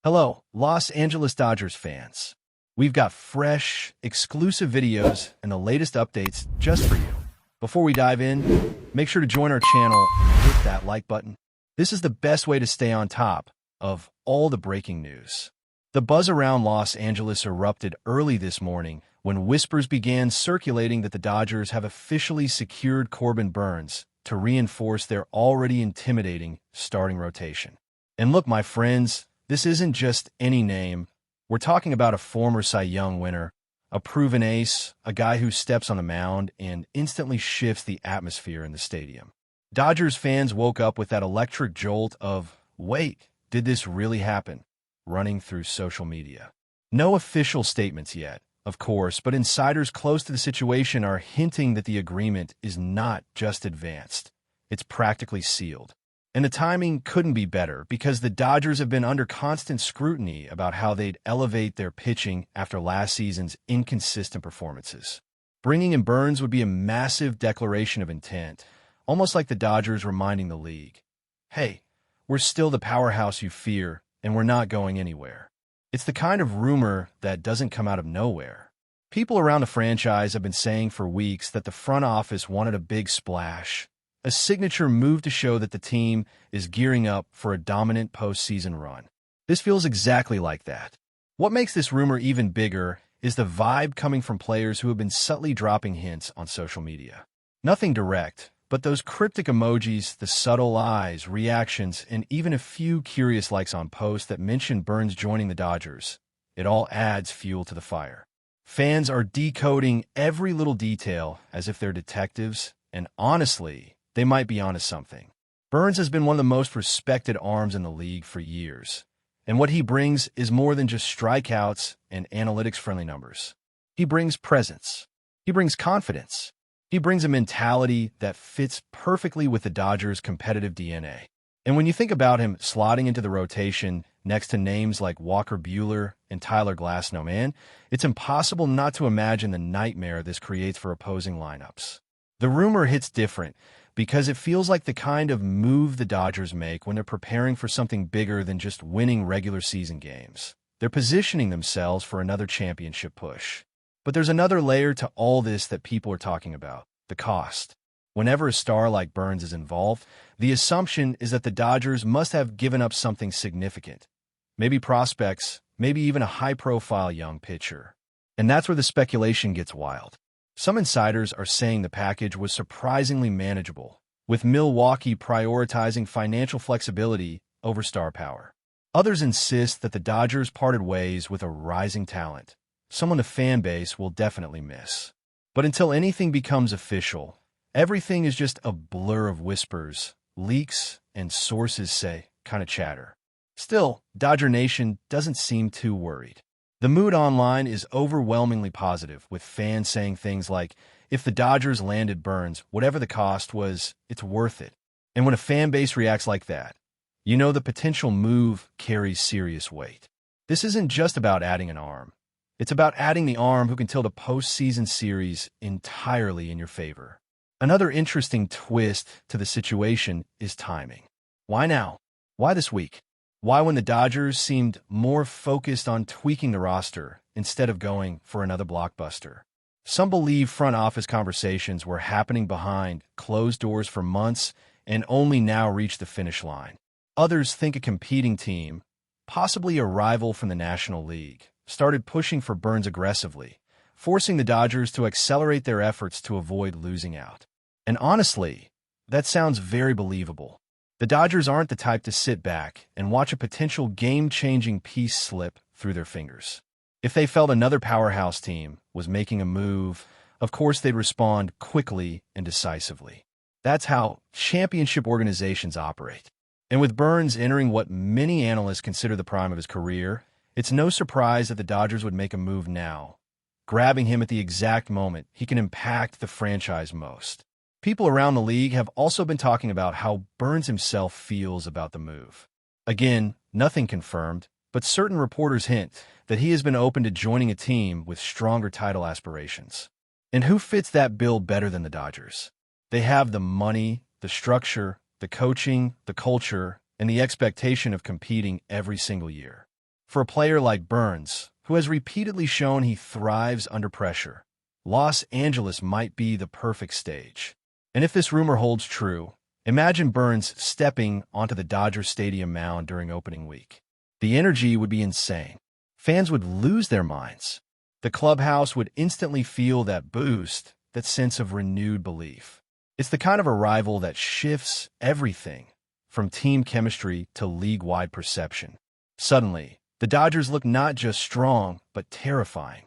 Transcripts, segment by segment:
Hello, Los Angeles Dodgers fans. We've got fresh, exclusive videos and the latest updates just for you. Before we dive in, make sure to join our channel and hit that like button. This is the best way to stay on top of all the breaking news. The buzz around Los Angeles erupted early this morning when whispers began circulating that the Dodgers have officially secured Corbin Burnes to reinforce their already intimidating starting rotation. And look, my friends, this isn't just any name. We're talking about a former Cy Young winner, a proven ace, a guy who steps on the mound and instantly shifts the atmosphere in the stadium. Dodgers fans woke up with that electric jolt of, wait, did this really happen? Running through social media. No official statements yet, of course, but insiders close to the situation are hinting that the agreement is not just advanced. It's practically sealed. And the timing couldn't be better because the Dodgers have been under constant scrutiny about how they'd elevate their pitching after last season's inconsistent performances. Bringing in Burnes would be a massive declaration of intent, almost like the Dodgers reminding the league, hey, we're still the powerhouse you fear, and we're not going anywhere. It's the kind of rumor that doesn't come out of nowhere. People around the franchise have been saying for weeks that the front office wanted a big splash, a signature move to show that the team is gearing up for a dominant postseason run. This feels exactly like that. What makes this rumor even bigger is the vibe coming from players who have been subtly dropping hints on social media. Nothing direct, but those cryptic emojis, the subtle eyes, reactions, and even a few curious likes on posts that mention Burnes joining the Dodgers. It all adds fuel to the fire. Fans are decoding every little detail as if they're detectives, and honestly, they might be onto something. Burnes has been one of the most respected arms in the league for years, and what he brings is more than just strikeouts and analytics-friendly numbers. He brings presence. He brings confidence. He brings a mentality that fits perfectly with the Dodgers' competitive DNA. And when you think about him slotting into the rotation next to names like Walker Buehler and Tyler Glasnow, man, it's impossible not to imagine the nightmare this creates for opposing lineups. The rumor hits different because it feels like the kind of move the Dodgers make when they're preparing for something bigger than just winning regular season games. They're positioning themselves for another championship push. But there's another layer to all this that people are talking about, the cost. Whenever a star like Burnes is involved, the assumption is that the Dodgers must have given up something significant. Maybe prospects, maybe even a high-profile young pitcher. And that's where the speculation gets wild. Some insiders are saying the package was surprisingly manageable, with Milwaukee prioritizing financial flexibility over star power. Others insist that the Dodgers parted ways with a rising talent, someone the fan base will definitely miss. But until anything becomes official, everything is just a blur of whispers, leaks, and sources say kind of chatter. Still, Dodger Nation doesn't seem too worried. The mood online is overwhelmingly positive, with fans saying things like, if the Dodgers landed Burnes, whatever the cost was, it's worth it. And when a fan base reacts like that, you know the potential move carries serious weight. This isn't just about adding an arm. It's about adding the arm who can tilt a postseason series entirely in your favor. Another interesting twist to the situation is timing. Why now? Why this week? Why when the Dodgers seemed more focused on tweaking the roster instead of going for another blockbuster? Some believe front office conversations were happening behind closed doors for months and only now reached the finish line. Others think a competing team, possibly a rival from the National League, started pushing for Burnes aggressively, forcing the Dodgers to accelerate their efforts to avoid losing out. And honestly, that sounds very believable. The Dodgers aren't the type to sit back and watch a potential game-changing piece slip through their fingers. If they felt another powerhouse team was making a move, of course they'd respond quickly and decisively. That's how championship organizations operate. And with Burnes entering what many analysts consider the prime of his career, it's no surprise that the Dodgers would make a move now, grabbing him at the exact moment he can impact the franchise most. People around the league have also been talking about how Burnes himself feels about the move. Again, nothing confirmed, but certain reporters hint that he has been open to joining a team with stronger title aspirations. And who fits that bill better than the Dodgers? They have the money, the structure, the coaching, the culture, and the expectation of competing every single year. For a player like Burnes, who has repeatedly shown he thrives under pressure, Los Angeles might be the perfect stage. And if this rumor holds true, imagine Burnes stepping onto the Dodgers Stadium mound during opening week. The energy would be insane. Fans would lose their minds. The clubhouse would instantly feel that boost, that sense of renewed belief. It's the kind of arrival that shifts everything, from team chemistry to league-wide perception. Suddenly, the Dodgers look not just strong, but terrifying.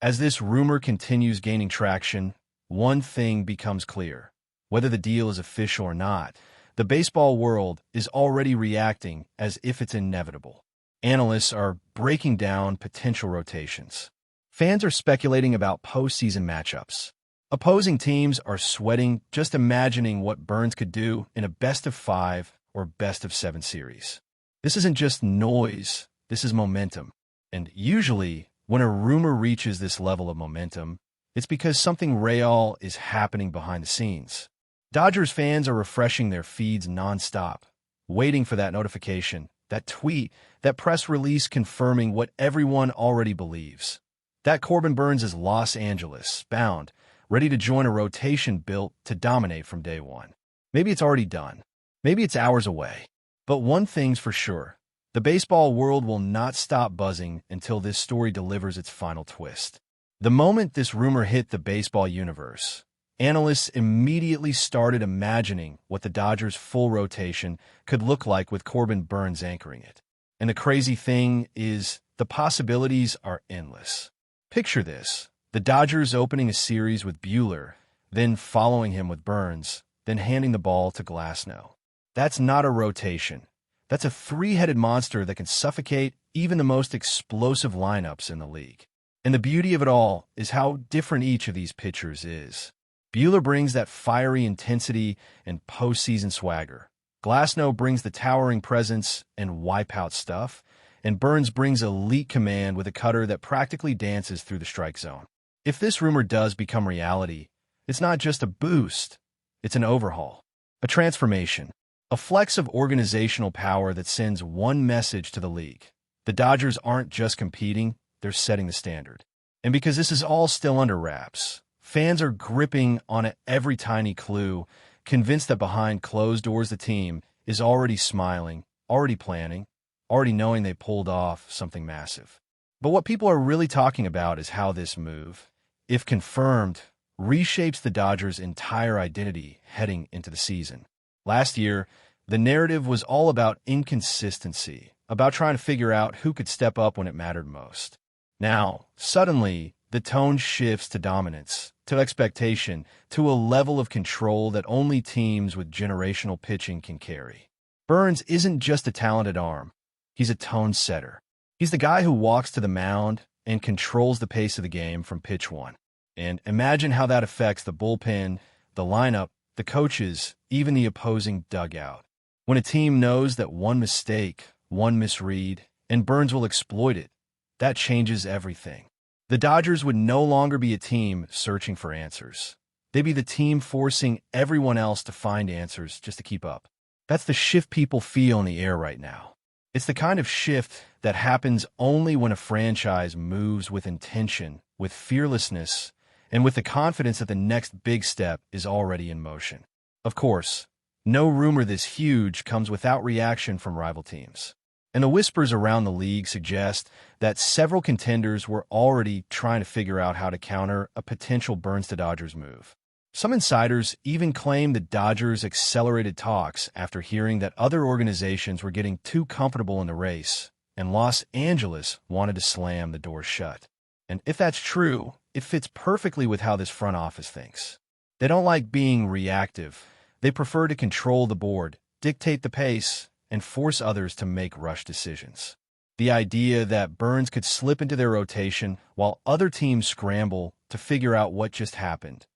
As this rumor continues gaining traction, one thing becomes clear. Whether the deal is official or not, the baseball world is already reacting as if it's inevitable. Analysts are breaking down potential rotations. Fans are speculating about postseason matchups. Opposing teams are sweating just imagining what Burnes could do in a best-of-5 or best-of-7 series. This isn't just noise, this is momentum. And usually, when a rumor reaches this level of momentum, it's because something real is happening behind the scenes. Dodgers fans are refreshing their feeds nonstop, waiting for that notification, that tweet, that press release confirming what everyone already believes. That Corbin Burnes is Los Angeles, bound, ready to join a rotation built to dominate from day one. Maybe it's already done. Maybe it's hours away. But one thing's for sure. The baseball world will not stop buzzing until this story delivers its final twist. The moment this rumor hit the baseball universe, analysts immediately started imagining what the Dodgers' full rotation could look like with Corbin Burnes anchoring it. And the crazy thing is, the possibilities are endless. Picture this. The Dodgers opening a series with Buehler, then following him with Burnes, then handing the ball to Glasnow. That's not a rotation. That's a three-headed monster that can suffocate even the most explosive lineups in the league. And the beauty of it all is how different each of these pitchers is. Buehler brings that fiery intensity and postseason swagger. Glasnow brings the towering presence and wipeout stuff, and Burnes brings elite command with a cutter that practically dances through the strike zone. If this rumor does become reality, it's not just a boost, it's an overhaul, a transformation, a flex of organizational power that sends one message to the league. The Dodgers aren't just competing, they're setting the standard. And because this is all still under wraps, fans are gripping on every tiny clue, convinced that behind closed doors the team is already smiling, already planning, already knowing they pulled off something massive. But what people are really talking about is how this move, if confirmed, reshapes the Dodgers' entire identity heading into the season. Last year, the narrative was all about inconsistency, about trying to figure out who could step up when it mattered most. Now, suddenly, the tone shifts to dominance, to expectation, to a level of control that only teams with generational pitching can carry. Burnes isn't just a talented arm. He's a tone setter. He's the guy who walks to the mound and controls the pace of the game from pitch one. And imagine how that affects the bullpen, the lineup, the coaches, even the opposing dugout. When a team knows that one mistake, one misread, and Burnes will exploit it, that changes everything. The Dodgers would no longer be a team searching for answers. They'd be the team forcing everyone else to find answers just to keep up. That's the shift people feel in the air right now. It's the kind of shift that happens only when a franchise moves with intention, with fearlessness, and with the confidence that the next big step is already in motion. Of course, no rumor this huge comes without reaction from rival teams. And the whispers around the league suggest that several contenders were already trying to figure out how to counter a potential Burnes to Dodgers move. Some insiders even claim the Dodgers accelerated talks after hearing that other organizations were getting too comfortable in the race, and Los Angeles wanted to slam the door shut. And if that's true, it fits perfectly with how this front office thinks. They don't like being reactive. They prefer to control the board, dictate the pace, and force others to make rush decisions. The idea that Burnes could slip into their rotation while other teams scramble to figure out what just happened,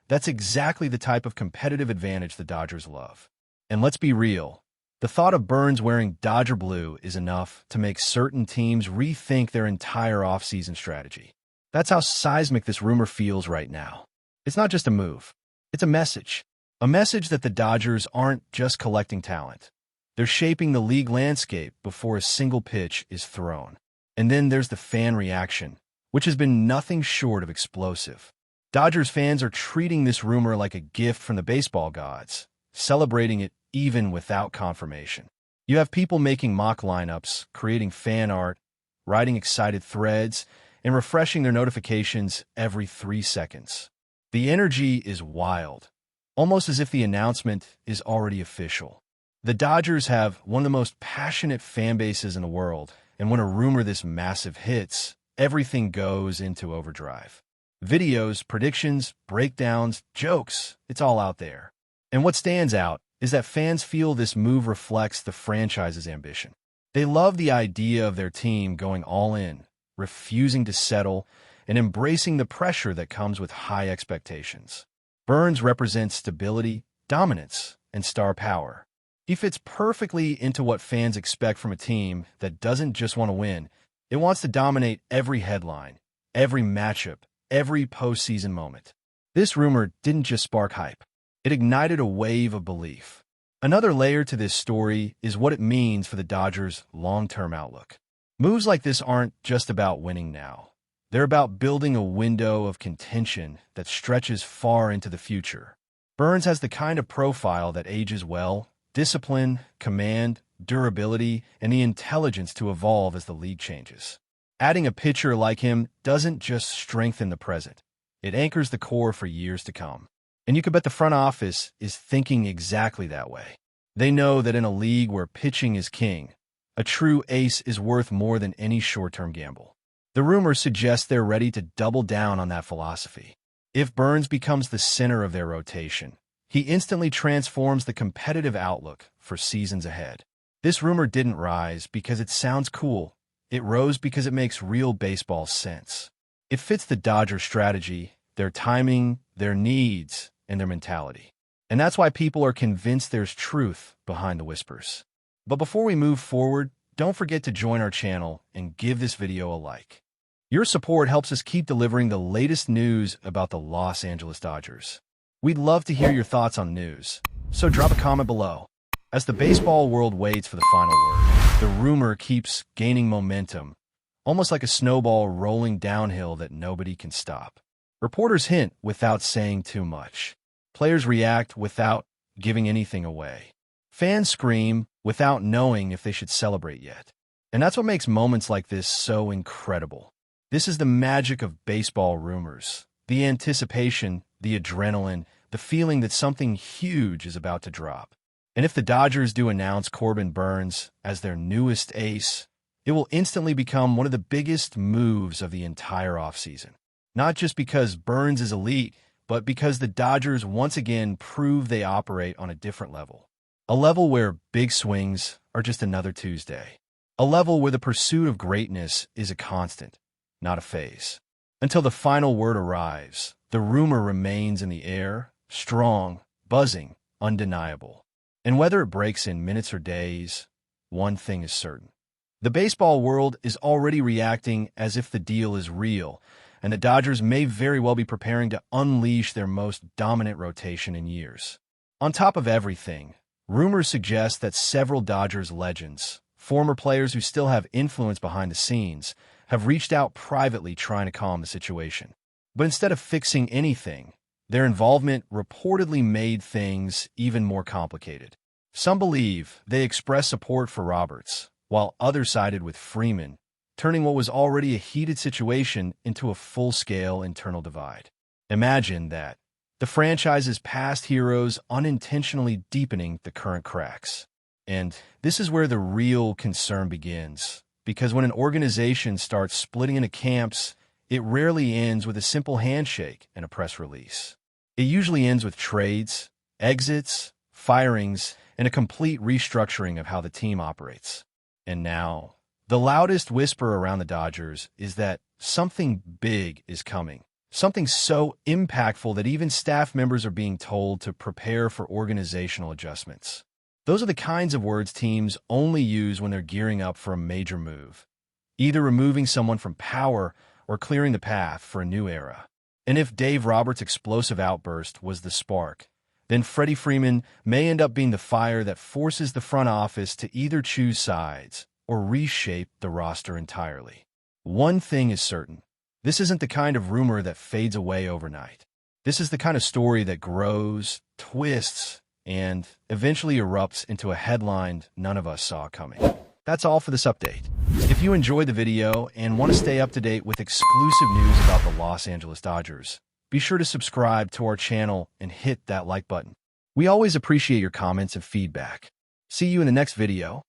that's exactly the type of competitive advantage the Dodgers love. And let's be real, the thought of Burnes wearing Dodger blue is enough to make certain teams rethink their entire offseason strategy. That's how seismic this rumor feels right now. It's not just a move. It's a message. A message that the Dodgers aren't just collecting talent. They're shaping the league landscape before a single pitch is thrown. And then there's the fan reaction, which has been nothing short of explosive. Dodgers fans are treating this rumor like a gift from the baseball gods, celebrating it even without confirmation. You have people making mock lineups, creating fan art, writing excited threads, and refreshing their notifications every 3 seconds. The energy is wild, almost as if the announcement is already official. The Dodgers have one of the most passionate fan bases in the world, and when a rumor this massive hits, everything goes into overdrive. Videos, predictions, breakdowns, jokes, it's all out there. And what stands out is that fans feel this move reflects the franchise's ambition. They love the idea of their team going all in, refusing to settle, and embracing the pressure that comes with high expectations. Burnes represents stability, dominance, and star power. He fits perfectly into what fans expect from a team that doesn't just want to win. It wants to dominate every headline, every matchup, every postseason moment. This rumor didn't just spark hype. It ignited a wave of belief. Another layer to this story is what it means for the Dodgers' long-term outlook. Moves like this aren't just about winning now. They're about building a window of contention that stretches far into the future. Burnes has the kind of profile that ages well: discipline, command, durability, and the intelligence to evolve as the league changes. Adding a pitcher like him doesn't just strengthen the present. It anchors the core for years to come. And you can bet the front office is thinking exactly that way. They know that in a league where pitching is king, a true ace is worth more than any short-term gamble. The rumors suggest they're ready to double down on that philosophy. If Burnes becomes the center of their rotation, he instantly transforms the competitive outlook for seasons ahead. This rumor didn't rise because it sounds cool. It rose because it makes real baseball sense. It fits the Dodgers' strategy, their timing, their needs, and their mentality. And that's why people are convinced there's truth behind the whispers. But before we move forward, don't forget to join our channel and give this video a like. Your support helps us keep delivering the latest news about the Los Angeles Dodgers. We'd love to hear your thoughts on the news, so drop a comment below. As the baseball world waits for the final word, the rumor keeps gaining momentum, almost like a snowball rolling downhill that nobody can stop. Reporters hint without saying too much. Players react without giving anything away. Fans scream without knowing if they should celebrate yet. And that's what makes moments like this so incredible. This is the magic of baseball rumors. The anticipation, the adrenaline, the feeling that something huge is about to drop. And if the Dodgers do announce Corbin Burnes as their newest ace, it will instantly become one of the biggest moves of the entire offseason. Not just because Burnes is elite, but because the Dodgers once again prove they operate on a different level. A level where big swings are just another Tuesday. A level where the pursuit of greatness is a constant, not a phase. Until the final word arrives, the rumor remains in the air, strong, buzzing, undeniable. And whether it breaks in minutes or days, one thing is certain. The baseball world is already reacting as if the deal is real, and the Dodgers may very well be preparing to unleash their most dominant rotation in years. On top of everything, rumors suggest that several Dodgers legends, former players who still have influence behind the scenes, have reached out privately trying to calm the situation. But instead of fixing anything, their involvement reportedly made things even more complicated. Some believe they expressed support for Roberts, while others sided with Freeman, turning what was already a heated situation into a full-scale internal divide. Imagine that. The franchise's past heroes unintentionally deepening the current cracks. And this is where the real concern begins, because when an organization starts splitting into camps, it rarely ends with a simple handshake and a press release. It usually ends with trades, exits, firings, and a complete restructuring of how the team operates. And now, the loudest whisper around the Dodgers is that something big is coming. Something so impactful that even staff members are being told to prepare for organizational adjustments. Those are the kinds of words teams only use when they're gearing up for a major move, either removing someone from power or clearing the path for a new era. And if Dave Roberts' explosive outburst was the spark, then Freddie Freeman may end up being the fire that forces the front office to either choose sides or reshape the roster entirely. One thing is certain. This isn't the kind of rumor that fades away overnight. This is the kind of story that grows, twists, and eventually erupts into a headline none of us saw coming. That's all for this update. If you enjoyed the video and want to stay up to date with exclusive news about the Los Angeles Dodgers, be sure to subscribe to our channel and hit that like button. We always appreciate your comments and feedback. See you in the next video.